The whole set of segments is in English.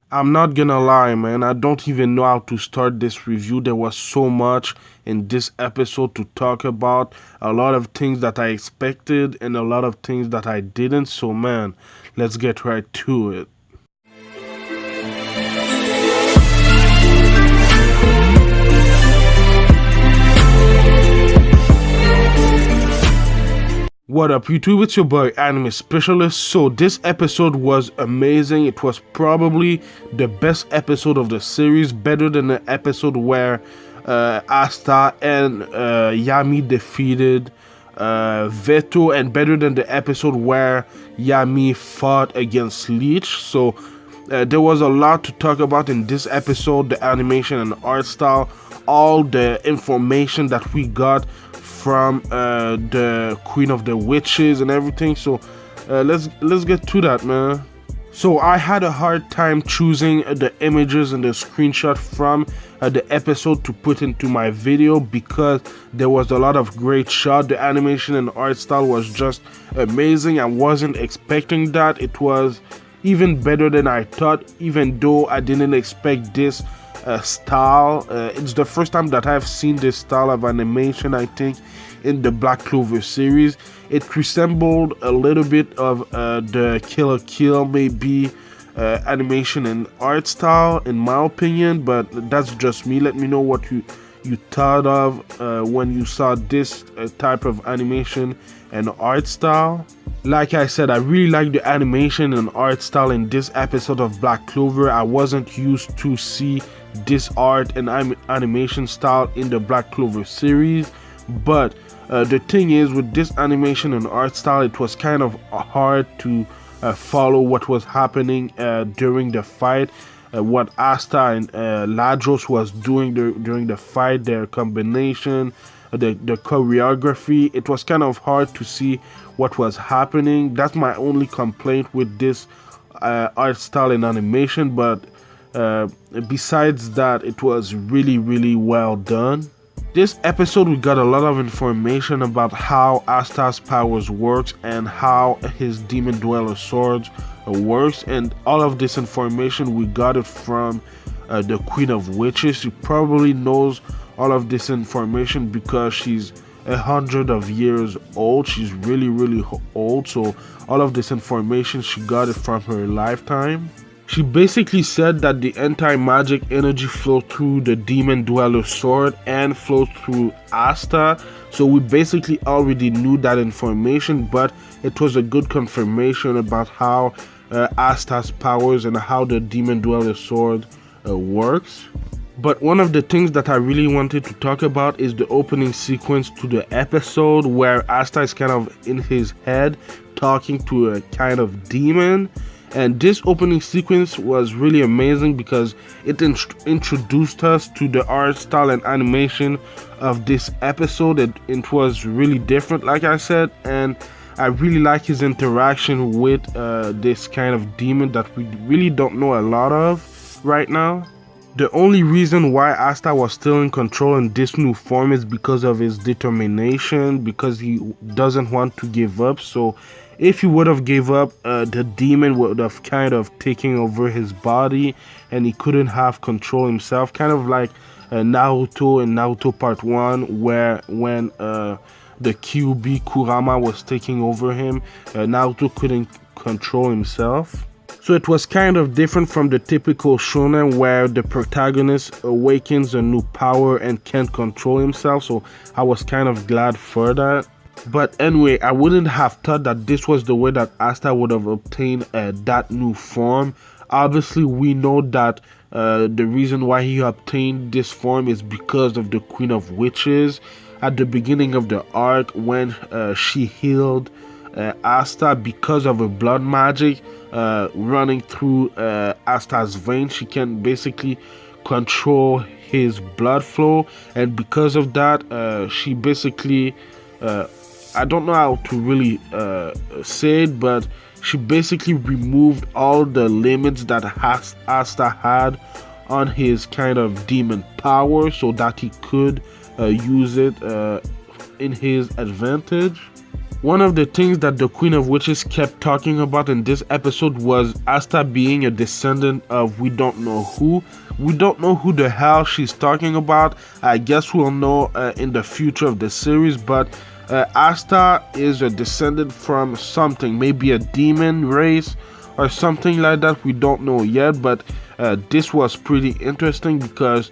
I'm not gonna lie, man. I don't even know how to start this review. There was so much in this episode to talk about. A lot of things that I expected and a lot of things that I didn't. So, man, let's get right to it. What up, YouTube? It's your boy Anime Specialist. So this episode was amazing. It was probably the best episode of the series, better than the episode where Asta and Yami defeated Veto, and better than the episode where Yami fought against Leech. So there was a lot to talk about in this episode: the animation and art style, all the information that we got from the Queen of the Witches and everything. So let's get to that, man. So I had a hard time choosing the images and the screenshot from the episode to put into my video because there was a lot of great shot. The animation and art style was just amazing. I wasn't expecting that. It was even better than I thought, even though I didn't expect this style. It's the first time that I've seen this style of animation, I think, in the Black Clover series. It resembled a little bit of the Kill la Kill maybe animation and art style, in my opinion, but that's just me. Let me know what you thought of when you saw this type of animation and art style. Like I said, I really like the animation and art style in this episode of Black Clover. I wasn't used to see this art and animation style in the Black Clover series, but the thing is, with this animation and art style, it was kind of hard to follow what was happening during the fight, what Asta and Ladros was doing during the fight, their combination, the choreography. It was kind of hard to see what was happening. That's my only complaint with this art style and animation, but besides that, it was really well done. This episode, we got a lot of information about how Asta's powers works and how his Demon Dweller swords works, and all of this information we got it from the Queen of Witches. She probably knows all of this information because she's 100 of years old. She's really old, so all of this information she got it from her lifetime. She basically said that the anti-magic energy flowed through the Demon Dweller sword and flowed through Asta. So we basically already knew that information, but it was a good confirmation about how Asta's powers and how the Demon Dweller sword works. But one of the things that I really wanted to talk about is the opening sequence to the episode where Asta is kind of in his head talking to a kind of demon. And this opening sequence was really amazing because it introduced us to the art style and animation of this episode. It was really different, like I said, and I really like his interaction with this kind of demon that we really don't know a lot of right now. The only reason why Asta was still in control in this new form is because of his determination, because he doesn't want to give up. So if he would have gave up, the demon would have kind of taken over his body and he couldn't have control himself, kind of like Naruto in Naruto Part 1, where when the QB Kurama was taking over him, Naruto couldn't control himself. So it was kind of different from the typical shonen where the protagonist awakens a new power and can't control himself. So I was kind of glad for that. But anyway, I wouldn't have thought that this was the way that Asta would have obtained that new form. Obviously, we know that the reason why he obtained this form is because of the Queen of Witches. At the beginning of the arc, when she healed Asta because of her blood magic running through Asta's veins, she can basically control his blood flow, and because of that, she basically I don't know how to really say it, but she basically removed all the limits that Asta had on his kind of demon power so that he could use it in his advantage. One of the things that the Queen of Witches kept talking about in this episode was Asta being a descendant of we don't know who. We don't know who the hell she's talking about. I guess we'll know in the future of the series, but Asta is a descendant from something, maybe a demon race or something like that. We don't know yet, but this was pretty interesting because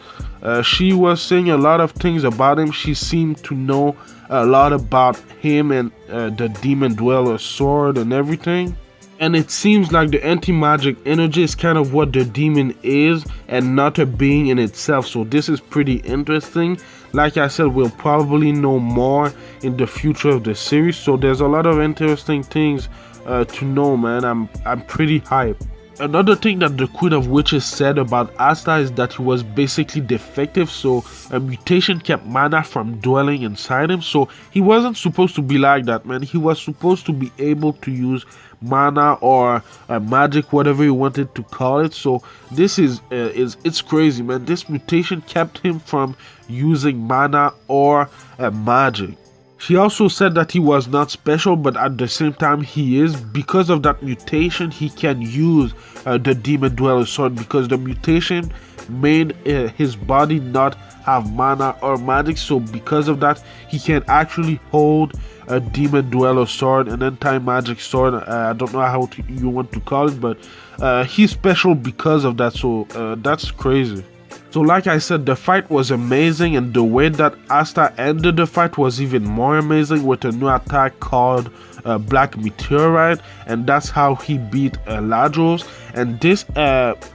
she was saying a lot of things about him. She seemed to know a lot about him and the demon dweller sword and everything. And it seems like the anti-magic energy is kind of what the demon is and not a being in itself. So this is pretty interesting. Like I said, we'll probably know more in the future of the series. So there's a lot of interesting things to know, man. I'm pretty hyped. Another thing that the Queen of Witches said about Asta is that he was basically defective, so a mutation kept mana from dwelling inside him. So he wasn't supposed to be like that, man. He was supposed to be able to use mana or magic, whatever you wanted to call it. So this is it's crazy, man. This mutation kept him from using mana or magic. She also said that he was not special, but at the same time he is. Because of that mutation, he can use the Demon Dweller Sword, because the mutation made his body not have mana or magic. So because of that, he can actually hold a Demon Dweller Sword, an anti-magic sword. I don't know how you want to call it, but he's special because of that. So that's crazy. So like I said, the fight was amazing, and the way that Asta ended the fight was even more amazing with a new attack called Black Meteorite, and that's how he beat Ladros. And this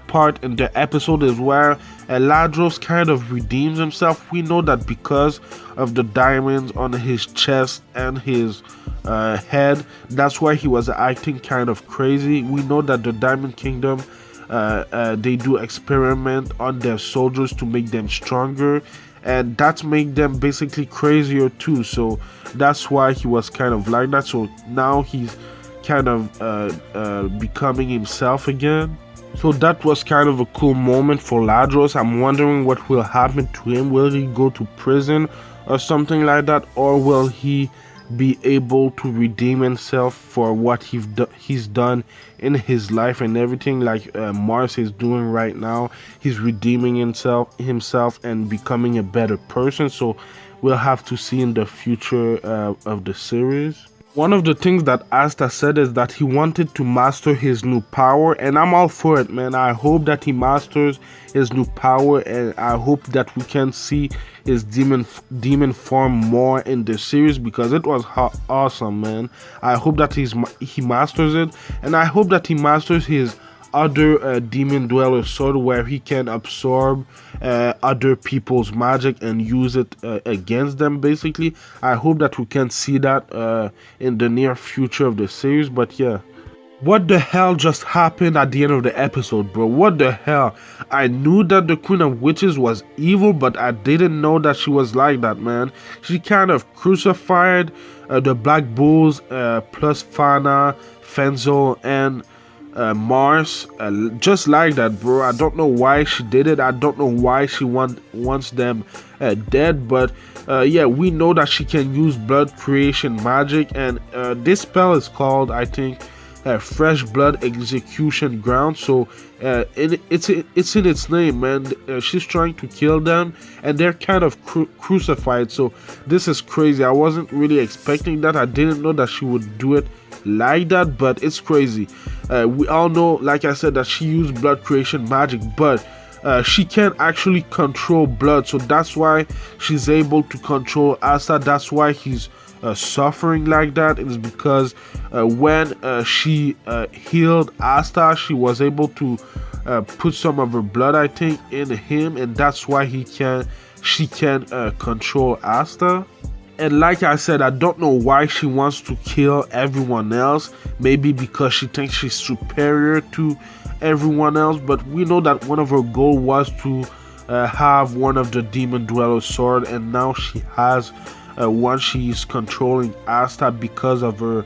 part in the episode is where Ladros kind of redeems himself. We know that because of the diamonds on his chest and his head, that's why he was acting kind of crazy. We know that the Diamond Kingdom, they do experiment on their soldiers to make them stronger, and that's make them basically crazier too. So that's why he was kind of like that. So now he's kind of becoming himself again. So that was kind of a cool moment for Ladros. I'm wondering what will happen to him. Will he go to prison or something like that, or will he be able to redeem himself for what he's done in his life and everything, like Mars is doing right now? He's redeeming himself and becoming a better person. So we'll have to see in the future of the series. One of the things that Asta said is that he wanted to master his new power, and I'm all for it, man. I hope that he masters his new power, and I hope that we can see his demon form more in the series, because it was awesome, man. I hope that he masters it, and I hope that he masters his other Demon Dweller Sword, where he can absorb other people's magic and use it against them, basically. I hope that we can see that in the near future of the series. But yeah, what the hell just happened at the end of the episode, bro? What the hell? I knew that the Queen of Witches was evil, but I didn't know that she was like that, man. She kind of crucified the Black Bulls plus Fana, Fenzo, and Mars just like that, bro. I don't know why she did it. I don't know why she wants them dead, but yeah, we know that she can use blood creation magic, and this spell is called, I think, Fresh Blood Execution Ground. So it's in its name, man. She's trying to kill them, and they're kind of crucified. So this is crazy. I wasn't really expecting that. I didn't know that she would do it like that, but it's crazy. We all know, like I said, that she used blood creation magic, but she can't actually control blood. So that's why she's able to control Asta. That's why he's suffering like that. It's because when she healed Asta, she was able to put some of her blood, I think, in him, and that's why she can control Asta. And like I said, I don't know why she wants to kill everyone else. Maybe because she thinks she's superior to everyone else. But we know that one of her goals was to have one of the Demon Dweller Sword. And now she has one. She's controlling Asta because of her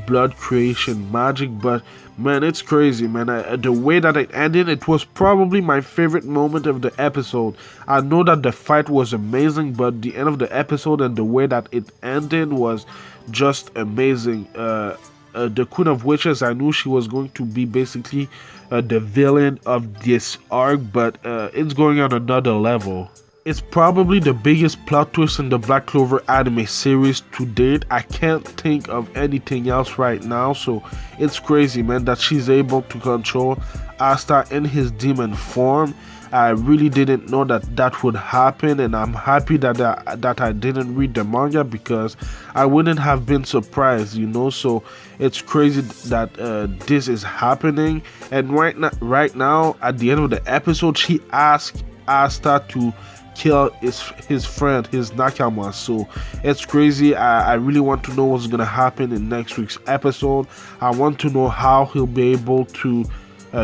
blood creation magic. But Man, it's crazy, man. The way that it ended, it was probably my favorite moment of the episode. I know that the fight was amazing, but the end of the episode and the way that it ended was just amazing. The Queen of Witches, I knew she was going to be basically the villain of this arc, but it's going on another level. It's probably the biggest plot twist in the Black Clover anime series to date. I can't think of anything else right now, so it's crazy, man, that she's able to control Asta in his demon form. I really didn't know that that would happen, and I'm happy that I didn't read the manga, because I wouldn't have been surprised, you know. So it's crazy that this is happening. And right now, at the end of the episode, she asked Asta to kill his friend, his nakama. So it's crazy. I really want to know what's gonna happen in next week's episode. I want to know how he'll be able to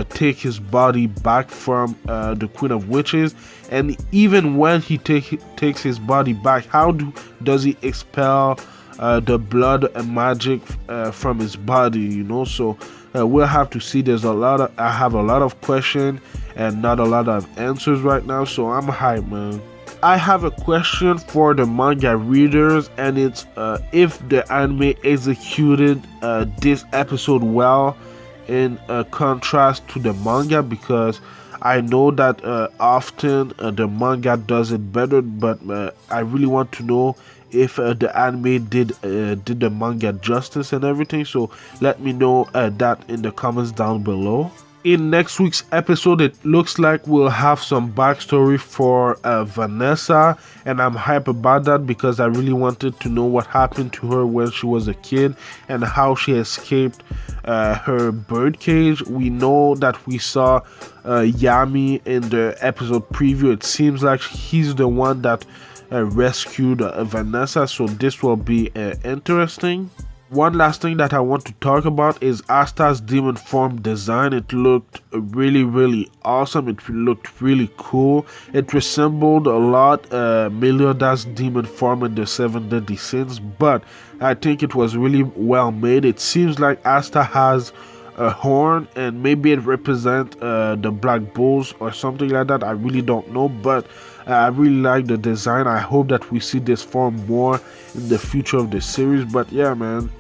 take his body back from the Queen of Witches, and even when he takes his body back, how does he expel the blood and magic from his body, you know. So we'll have to see. I have a lot of questions and not a lot of answers right now, so I'm hyped, man. I have a question for the manga readers, and it's if the anime executed this episode well in contrast to the manga, because I know that often the manga does it better, but I really want to know if the anime did the manga justice and everything. So let me know that in the comments down below. In next week's episode, it looks like we'll have some backstory for Vanessa, and I'm hype about that because I really wanted to know what happened to her when she was a kid and how she escaped her birdcage. We know that we saw Yami in the episode preview. It seems like he's the one that rescued Vanessa, so this will be interesting. One last thing that I want to talk about is Asta's demon form design. It looked really awesome. It looked really cool. It resembled a lot Meliodas' demon form in the 7 Deadly Sins, but I think it was really well made. It seems like Asta has a horn, and maybe it represents the Black Bulls or something like that. I really don't know, but I really like the design. I hope that we see this form more in the future of the series. But yeah, man,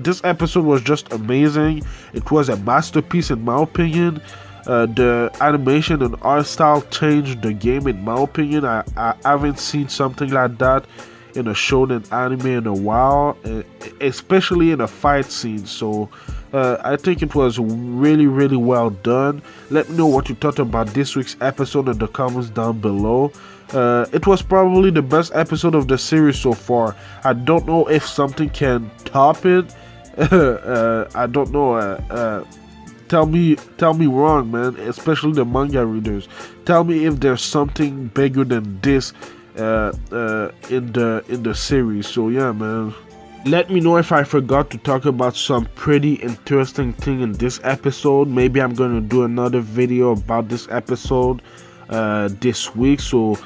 this episode was just amazing. It was a masterpiece in my opinion. The animation and art style changed the game in my opinion. I haven't seen something like that in a shonen anime in a while, especially in a fight scene. So I think it was really well done. Let me know what you thought about this week's episode in the comments down below. It was probably the best episode of the series so far. I don't know if something can top it. I don't know. Tell me wrong, man, especially the manga readers. Tell me if there's something bigger than this in the series. So yeah, man, let me know if I forgot to talk about some pretty interesting thing in this episode. Maybe I'm gonna do another video about this episode this week, so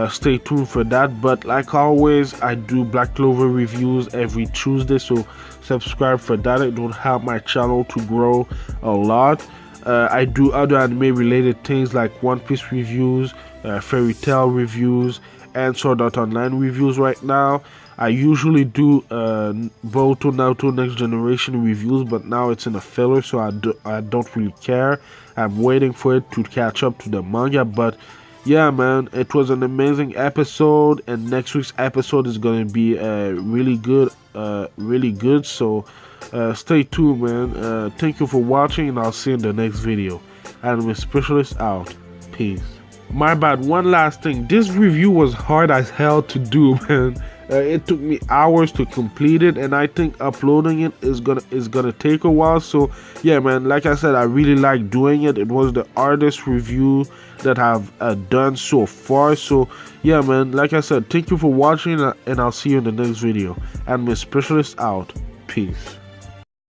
stay tuned for that. But like always, I do Black Clover reviews every Tuesday, so subscribe for that. It will help my channel to grow a lot. I do other anime related things like One Piece reviews, Fairy Tail reviews, and Sword Art Online reviews. Right now I usually do Boruto Naruto Next Generation reviews, but now it's in a filler, so I don't really care. I'm waiting for it to catch up to the manga. But yeah, man, it was an amazing episode, and next week's episode is going to be really good. So stay tuned, man. Thank you for watching, and I'll see you in the next video. Anime Specialist out. Peace. My bad, one last thing. This review was hard as hell to do, man. It took me hours to complete it, and I think uploading it is gonna take a while. So yeah, man, like I said, I really like doing it. It was the hardest review that I've done so far. So yeah, man, like I said, thank you for watching, and I'll see you in the next video. Anime Specialist out. Peace.